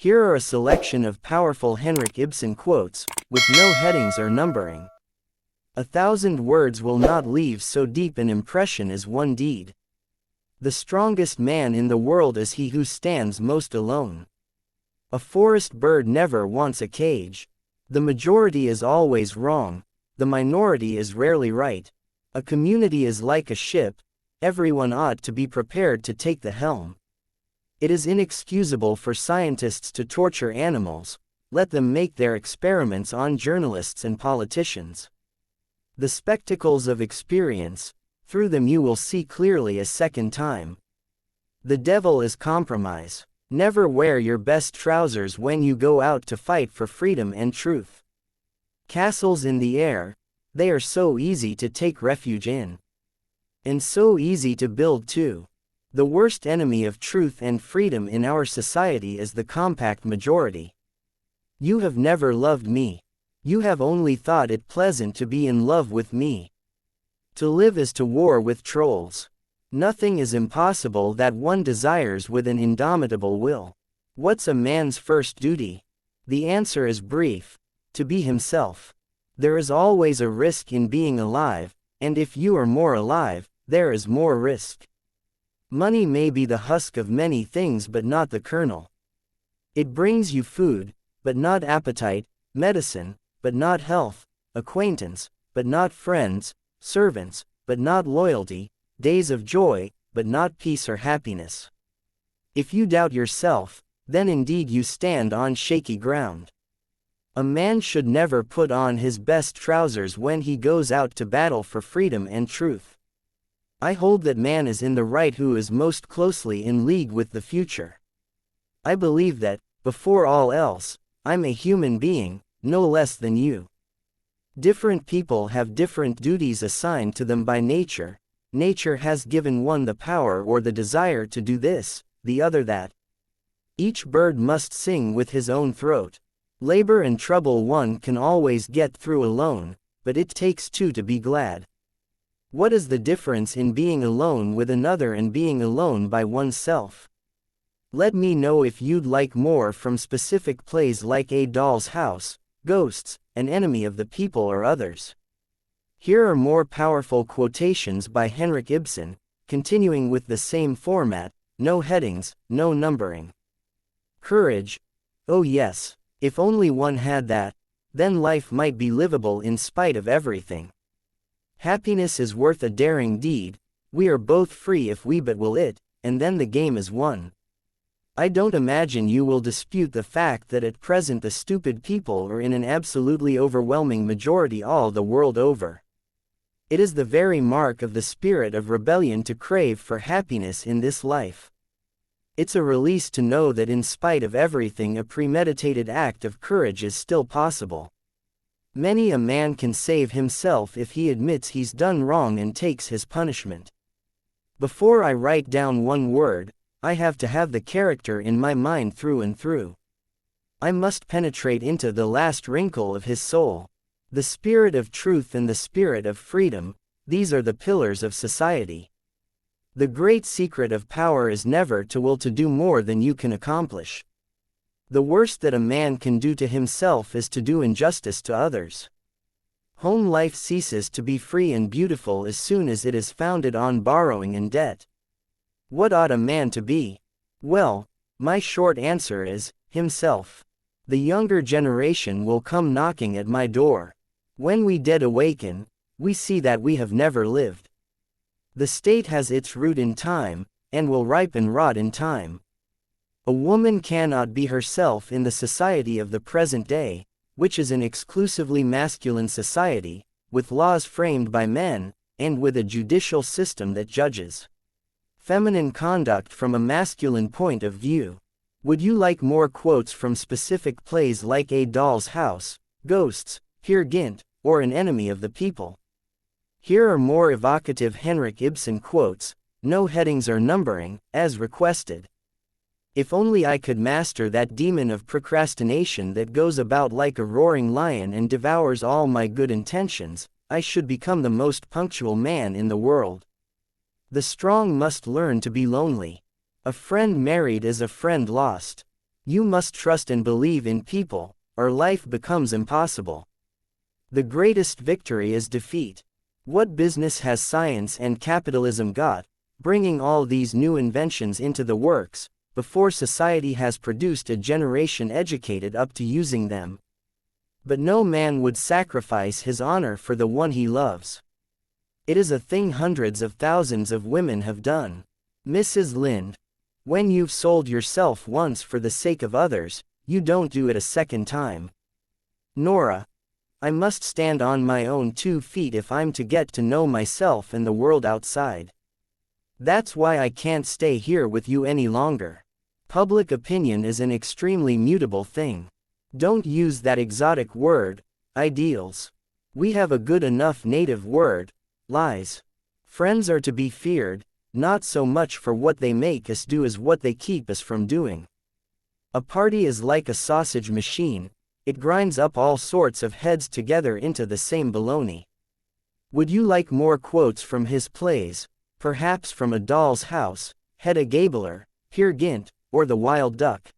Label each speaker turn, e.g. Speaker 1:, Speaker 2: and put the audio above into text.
Speaker 1: Here are a selection of powerful Henrik Ibsen quotes, with no headings or numbering. 1,000 words will not leave so deep an impression as one deed. The strongest man in the world is he who stands most alone. A forest bird never wants a cage. The majority is always wrong, the minority is rarely right. A community is like a ship, everyone ought to be prepared to take the helm. It is inexcusable for scientists to torture animals, let them make their experiments on journalists and politicians. The spectacles of experience, through them you will see clearly a second time. The devil is compromise. Never wear your best trousers when you go out to fight for freedom and truth. Castles in the air, they are so easy to take refuge in. And so easy to build too. The worst enemy of truth and freedom in our society is the compact majority. You have never loved me. You have only thought it pleasant to be in love with me. To live is to war with trolls. Nothing is impossible that one desires with an indomitable will. What's a man's first duty? The answer is brief: to be himself. There is always a risk in being alive, and if you are more alive, there is more risk. Money may be the husk of many things but not the kernel. It brings you food, but not appetite, medicine, but not health, acquaintance, but not friends, servants, but not loyalty, days of joy, but not peace or happiness. If you doubt yourself, then indeed you stand on shaky ground. A man should never put on his best trousers when he goes out to battle for freedom and truth. I hold that man is in the right who is most closely in league with the future. I believe that, before all else, I'm a human being, no less than you. Different people have different duties assigned to them by nature. Nature has given one the power or the desire to do this, the other that. Each bird must sing with his own throat. Labor and trouble one can always get through alone, but it takes two to be glad. What is the difference in being alone with another and being alone by oneself? Let me know if you'd like more from specific plays like A Doll's House, Ghosts, An Enemy of the People or others. Here are more powerful quotations by Henrik Ibsen, continuing with the same format, no headings, no numbering. Courage. Oh yes, if only one had that, then life might be livable in spite of everything. Happiness is worth a daring deed, we are both free if we but will it, and then the game is won. I don't imagine you will dispute the fact that at present the stupid people are in an absolutely overwhelming majority all the world over. It is the very mark of the spirit of rebellion to crave for happiness in this life. It's a release to know that in spite of everything a premeditated act of courage is still possible. Many a man can save himself if he admits he's done wrong and takes his punishment. Before I write down one word, I have to have the character in my mind through and through. I must penetrate into the last wrinkle of his soul. The spirit of truth and the spirit of freedom, these are the pillars of society. The great secret of power is never to will to do more than you can accomplish. The worst that a man can do to himself is to do injustice to others. Home life ceases to be free and beautiful as soon as it is founded on borrowing and debt. What ought a man to be? Well, my short answer is, himself. The younger generation will come knocking at my door. When we dead awaken, we see that we have never lived. The state has its root in time, and will ripe and rot in time. A woman cannot be herself in the society of the present day, which is an exclusively masculine society, with laws framed by men, and with a judicial system that judges feminine conduct from a masculine point of view. Would you like more quotes from specific plays like A Doll's House, Ghosts, Peer Gynt, or An Enemy of the People? Here are more evocative Henrik Ibsen quotes, no headings or numbering, as requested. If only I could master that demon of procrastination that goes about like a roaring lion and devours all my good intentions, I should become the most punctual man in the world. The strong must learn to be lonely. A friend married is a friend lost. You must trust and believe in people, or life becomes impossible. The greatest victory is defeat. What business has science and capitalism got, bringing all these new inventions into the works, before society has produced a generation educated up to using them? But no man would sacrifice his honor for the one he loves. It is a thing hundreds of thousands of women have done. Mrs. Lind. When you've sold yourself once for the sake of others, you don't do it a second time. Nora. I must stand on my own 2 feet if I'm to get to know myself and the world outside. That's why I can't stay here with you any longer. Public opinion is an extremely mutable thing. Don't use that exotic word, ideals. We have a good enough native word, lies. Friends are to be feared, not so much for what they make us do as what they keep us from doing. A party is like a sausage machine, it grinds up all sorts of heads together into the same baloney. Would you like more quotes from his plays, perhaps from A Doll's House, Hedda Gabler, Peer Gynt, or The Wild Duck?